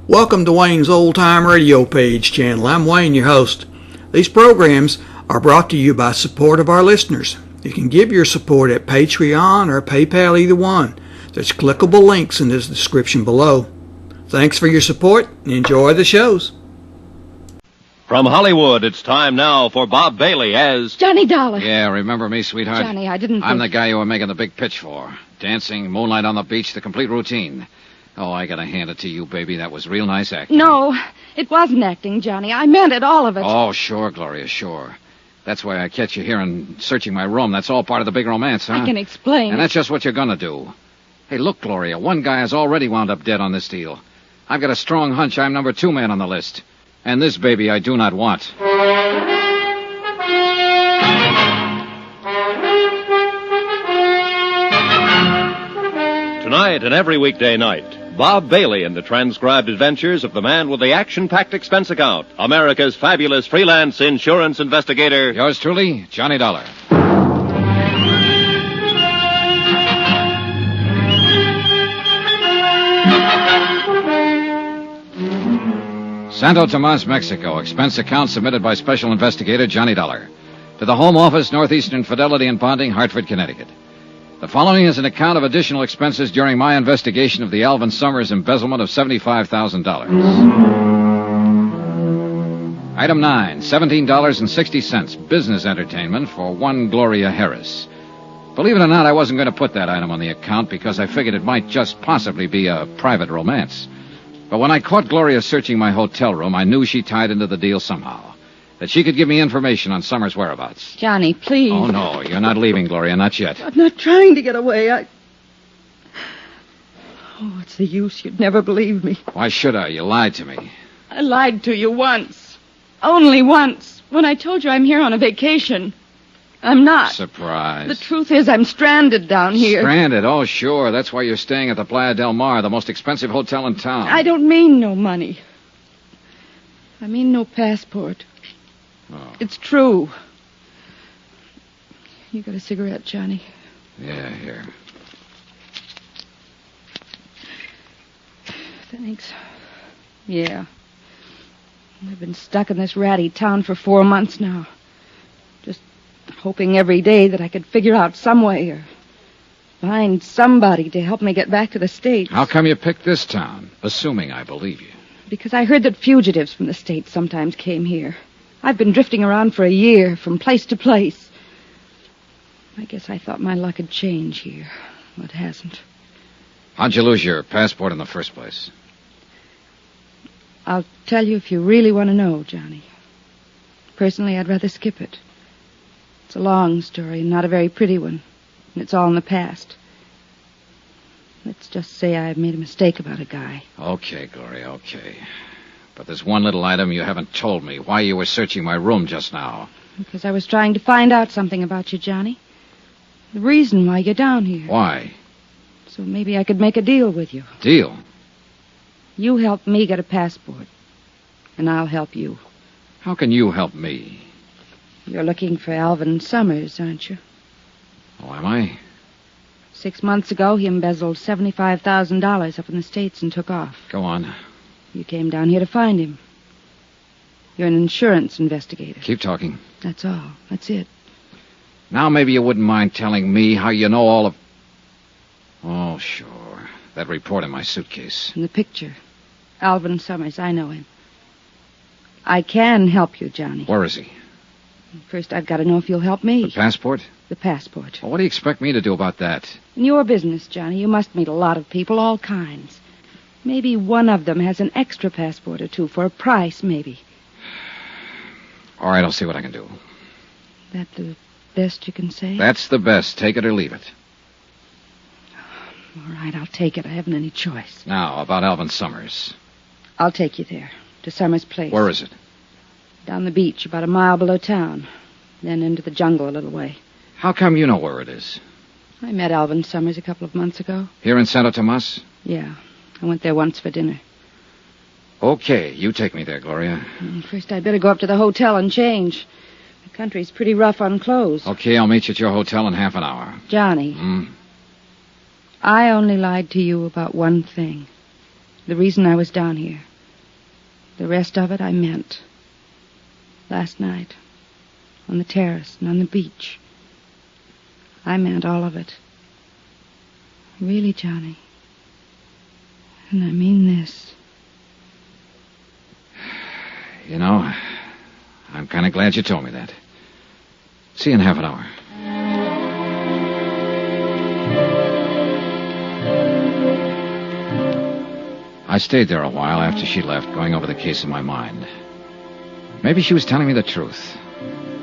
Welcome to Wayne's Old Time Radio Page channel. I'm Wayne, your host. These programs are brought to you by support of our listeners. You can give your support at Patreon or PayPal, either one. There's clickable links in the description below. Thanks for your support and enjoy the shows. From Hollywood, it's time now for Bob Bailey as... Johnny Dollar. Yeah, remember me, sweetheart? Johnny, I didn't I'm the guy you were making the big pitch for. Dancing, moonlight on the beach, the complete routine. Oh, I gotta hand it to you, baby. That was real nice acting. No, it wasn't acting, Johnny. I meant it, all of it. Oh, sure, Gloria, sure. That's why I catch you here and searching my room. That's all part of the big romance, huh? I can explain. And that's just what you're gonna do. Hey, look, Gloria, one guy has already wound up dead on this deal. I've got a strong hunch I'm number 2 man on the list. And this baby I do not want. Tonight and every weekday night, Bob Bailey in the transcribed adventures of the man with the action-packed expense account, America's fabulous freelance insurance investigator. Yours truly, Johnny Dollar. Santo Tomas, Mexico. Expense account submitted by Special Investigator Johnny Dollar. To the Home Office, Northeastern Fidelity and Bonding, Hartford, Connecticut. The following is an account of additional expenses during my investigation of the Alvin Summers embezzlement of $75,000. Item 9, $17.60, business entertainment for one Gloria Harris. Believe it or not, I wasn't going to put that item on the account because I figured it might just possibly be a private romance. But when I caught Gloria searching my hotel room, I knew she tied into the deal somehow. That she could give me information on Summers' whereabouts. Johnny, please. Oh, no, you're not leaving, Gloria, not yet. I'm not trying to get away. Oh, what's the use? You'd never believe me. Why should I? You lied to me. I lied to you once. Only once. When I told you I'm here on a vacation. I'm not. Surprise. The truth is I'm stranded down here. Stranded? Oh, sure. That's why you're staying at the Playa del Mar, the most expensive hotel in town. I don't mean no money. I mean no passport. Oh. It's true. You got a cigarette, Johnny? Yeah, here. Thanks. Yeah. I've been stuck in this ratty town for 4 months now. Just hoping every day that I could figure out some way or find somebody to help me get back to the States. How come you picked this town? Assuming I believe you. Because I heard that fugitives from the States sometimes came here. I've been drifting around for a year, from place to place. I guess I thought my luck would change here. Well, it hasn't. How'd you lose your passport in the first place? I'll tell you if you really want to know, Johnny. Personally, I'd rather skip it. It's a long story and not a very pretty one. And it's all in the past. Let's just say I made a mistake about a guy. Okay, Gloria, okay. But there's one little item you haven't told me. Why you were searching my room just now. Because I was trying to find out something about you, Johnny. The reason why you're down here. Why? So maybe I could make a deal with you. Deal? You help me get a passport. And I'll help you. How can you help me? You're looking for Alvin Summers, aren't you? Oh, am I? 6 months ago, he embezzled $75,000 up in the States and took off. Go on. You came down here to find him. You're an insurance investigator. Keep talking. That's all. That's it. Now maybe you wouldn't mind telling me how you know all of... Oh, sure. That report in my suitcase. And the picture. Alvin Summers, I know him. I can help you, Johnny. Where is he? First, I've got to know if you'll help me. The passport? The passport. Well, what do you expect me to do about that? In your business, Johnny, you must meet a lot of people, all kinds. Maybe one of them has an extra passport or two for a price, maybe. All right, I'll see what I can do. That the best you can say? That's the best. Take it or leave it. All right, I'll take it. I haven't any choice. Now, about Alvin Summers. I'll take you there, to Summers' place. Where is it? Down the beach, about a mile below town. Then into the jungle a little way. How come you know where it is? I met Alvin Summers a couple of months ago. Here in Santo Tomas? Yeah. I went there once for dinner. Okay, you take me there, Gloria. First, I'd better go up to the hotel and change. The country's pretty rough on clothes. Okay, I'll meet you at your hotel in half an hour. Johnny. I only lied to you about one thing. The reason I was down here. The rest of it I meant. Last night, on the terrace and on the beach. I meant all of it. Really, Johnny. And I mean this. You know, I'm kind of glad you told me that. See you in half an hour. I stayed there a while after she left, going over the case in my mind. Maybe she was telling me the truth.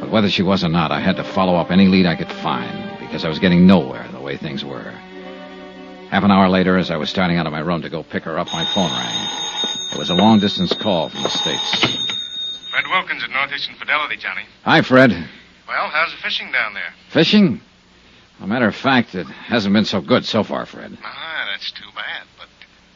But whether she was or not, I had to follow up any lead I could find, because I was getting nowhere the way things were. Half an hour later, as I was starting out of my room to go pick her up, my phone rang. It was a long-distance call from the States. Fred Wilkinson at Eastern Fidelity, Johnny. Hi, Fred. Well, how's the fishing down there? Fishing? As a matter of fact, it hasn't been so good so far, Fred. Ah, that's too bad, but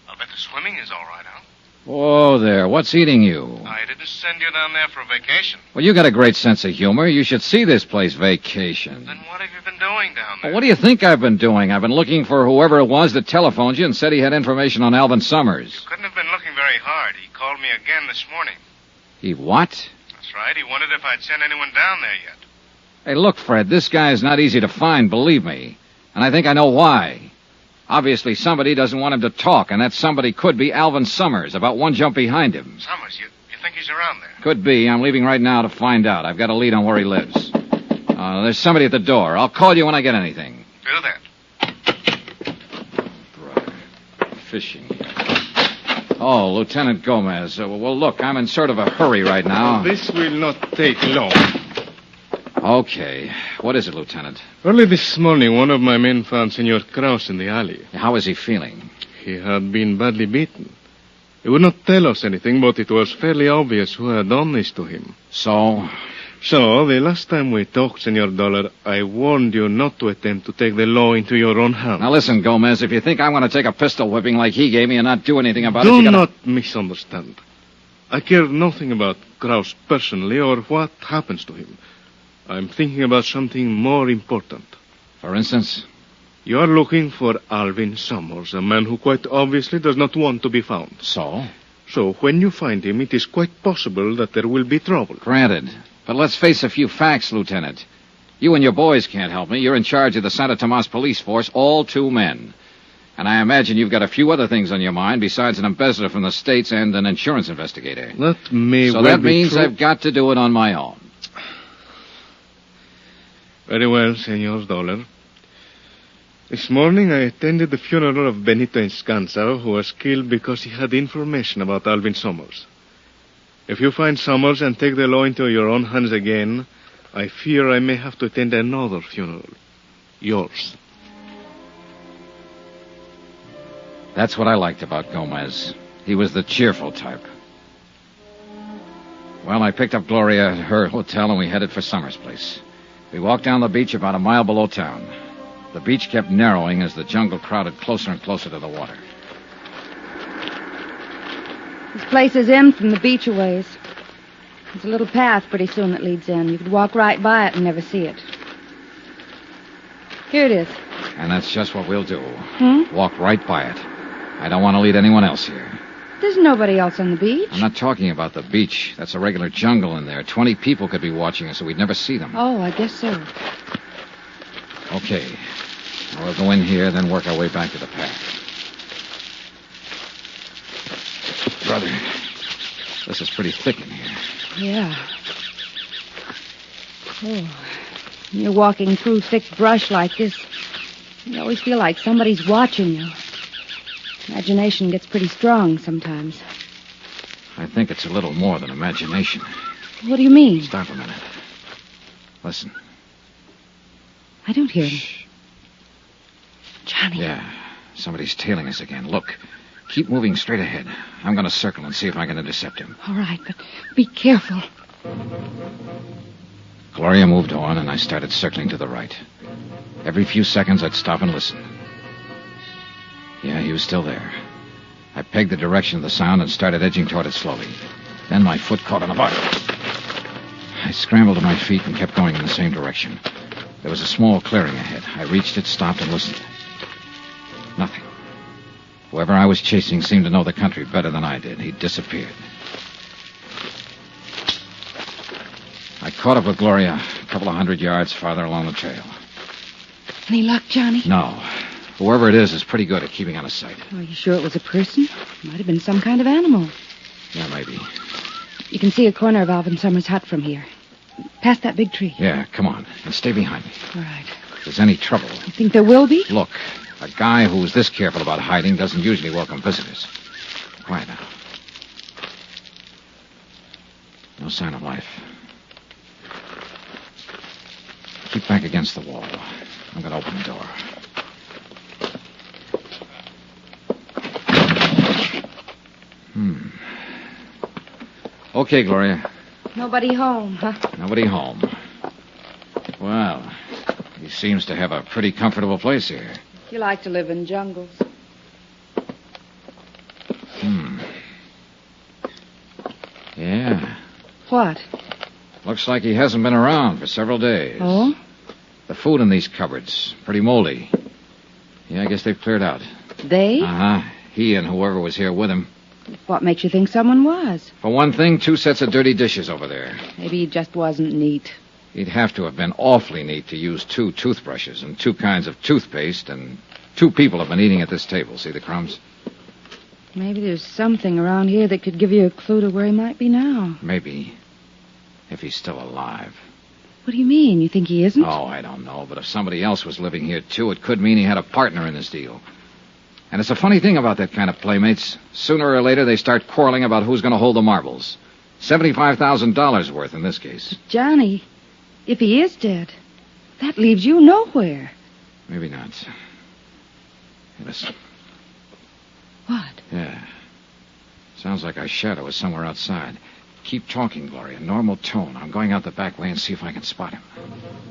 I'll bet the swimming is all right, huh? Whoa there, what's eating you? I didn't send you down there for a vacation. Well, you got a great sense of humor. You should see this place vacation. Then what have you been doing down there? Well, what do you think I've been doing? I've been looking for whoever it was that telephoned you and said he had information on Alvin Summers. You couldn't have been looking very hard. He called me again this morning. He what? That's right. He wondered if I'd sent anyone down there yet. Hey, look, Fred, this guy is not easy to find, believe me. And I think I know why. Obviously, somebody doesn't want him to talk, and that somebody could be Alvin Summers, about one jump behind him. Summers, you think he's around there? Could be. I'm leaving right now to find out. I've got a lead on where he lives. There's somebody at the door. I'll call you when I get anything. Do that. Brother. Fishing. Oh, Lieutenant Gomez. Well, look, I'm in sort of a hurry right now. This will not take long. Okay. What is it, Lieutenant? Early this morning, one of my men found Senor Krause in the alley. How is he feeling? He had been badly beaten. He would not tell us anything, but it was fairly obvious who had done this to him. So? So, the last time we talked, Senor Dollar, I warned you not to attempt to take the law into your own hands. Now listen, Gomez, if you think I'm going to take a pistol whipping like he gave me and not do anything about it, Do you not misunderstand. I care nothing about Krause personally or what happens to him. I'm thinking about something more important. For instance? You are looking for Alvin Summers, a man who quite obviously does not want to be found. So? So, when you find him, it is quite possible that there will be trouble. Granted. But let's face a few facts, Lieutenant. You and your boys can't help me. You're in charge of the Santa Tomas police force, all 2 men. And I imagine you've got a few other things on your mind besides an embezzler from the States and an insurance investigator. That may So well that be means true. I've got to do it on my own. Very well, Senor Dollar. This morning I attended the funeral of Benito Enscanza, who was killed because he had information about Alvin Summers. If you find Summers and take the law into your own hands again, I fear I may have to attend another funeral. Yours. That's what I liked about Gomez. He was the cheerful type. Well, I picked up Gloria at her hotel and we headed for Summers' place. We walked down the beach about a mile below town. The beach kept narrowing as the jungle crowded closer and closer to the water. This place is in from the beach a ways. There's a little path pretty soon that leads in. You could walk right by it and never see it. Here it is. And that's just what we'll do. Walk right by it. I don't want to lead anyone else here. There's nobody else on the beach. I'm not talking about the beach. That's a regular jungle in there. 20 people could be watching us, so we'd never see them. Oh, I guess so. Okay. We'll go in here, then work our way back to the path. Brother, this is pretty thick in here. Yeah. Oh, when you're walking through thick brush like this, you always feel like somebody's watching you. Imagination gets pretty strong sometimes. I think it's a little more than imagination. What do you mean? Stop a minute. Listen. I don't hear him. Johnny. Yeah, somebody's tailing us again. Look, keep moving straight ahead. I'm going to circle and see if I can intercept him. All right, but be careful. Gloria moved on, and I started circling to the right. Every few seconds, I'd stop and listen. Yeah, he was still there. I pegged the direction of the sound and started edging toward it slowly. Then my foot caught on a bar. I scrambled to my feet and kept going in the same direction. There was a small clearing ahead. I reached it, stopped, and listened. Nothing. Whoever I was chasing seemed to know the country better than I did. He'd disappeared. caught up with Gloria a couple of 100 yards farther along the trail. Any luck, Johnny? No. Whoever it is pretty good at keeping out of sight. Are you sure it was a person? Might have been some kind of animal. Yeah, maybe. You can see a corner of Alvin Summers' hut from here. Past that big tree. Yeah, come on. And stay behind me. All right. If there's any trouble... You think there will be? Look, a guy who's this careful about hiding doesn't usually welcome visitors. Quiet now. No sign of life. Keep back against the wall. I'm going to open the door. Okay, Gloria. Nobody home, huh? Nobody home. Well, he seems to have a pretty comfortable place here. You like to live in jungles. Yeah. What? Looks like he hasn't been around for several days. Oh? The food in these cupboards, pretty moldy. Yeah, I guess they've cleared out. They? Uh-huh. He and whoever was here with him. What makes you think someone was? For one thing, 2 sets of dirty dishes over there. Maybe he just wasn't neat. He'd have to have been awfully neat to use 2 toothbrushes and 2 kinds of toothpaste, and 2 people have been eating at this table. See the crumbs? Maybe there's something around here that could give you a clue to where he might be now. Maybe. If he's still alive. What do you mean? You think he isn't? Oh, I don't know. But if somebody else was living here, too, it could mean he had a partner in this deal. And it's a funny thing about that kind of playmates. Sooner or later, they start quarreling about who's going to hold the marbles. $75,000 worth in this case. Johnny, if he is dead, that leaves you nowhere. Maybe not. Hey, listen. What? Yeah. Sounds like our shadow is somewhere outside. Keep talking, Gloria. Normal tone. I'm going out the back way and see if I can spot him.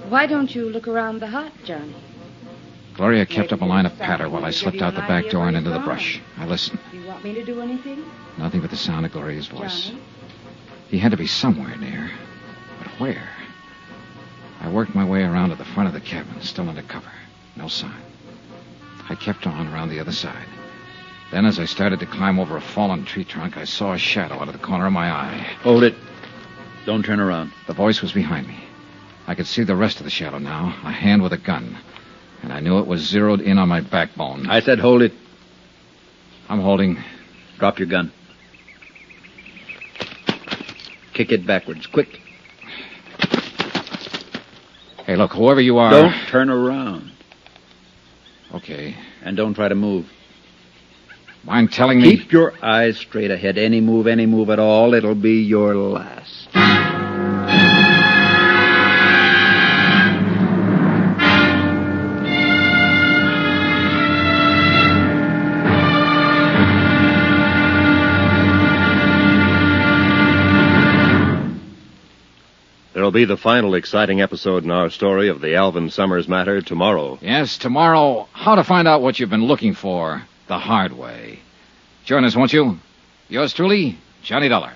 Why don't you look around the hut, Johnny? Gloria kept up a line of patter while I slipped out the back door and into the brush. I listened. Do you want me to do anything? Nothing but the sound of Gloria's voice. Johnny? He had to be somewhere near. But where? I worked my way around to the front of the cabin, still under cover. No sign. I kept on around the other side. Then, as I started to climb over a fallen tree trunk, I saw a shadow out of the corner of my eye. Hold it. Don't turn around. The voice was behind me. I could see the rest of the shadow now, a hand with a gun. And I knew it was zeroed in on my backbone. I said hold it. I'm holding. Drop your gun. Kick it backwards, quick. Hey, look, whoever you are... Don't turn around. Okay. And don't try to move. Mind telling me... Keep your eyes straight ahead. Any move at all, it'll be your last. There'll be the final exciting episode in our story of the Alvin Summers matter tomorrow. Yes, tomorrow, how to find out what you've been looking for the hard way. Join us, won't you? Yours truly, Johnny Dollar.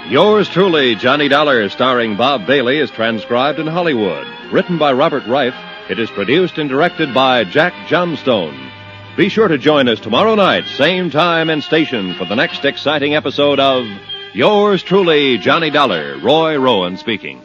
Yours truly, Johnny Dollar, starring Bob Bailey, is transcribed in Hollywood. Written by Robert Reif, it is produced and directed by Jack Johnstone. Be sure to join us tomorrow night, same time and station, for the next exciting episode of Yours truly, Johnny Dollar. Roy Rowan speaking.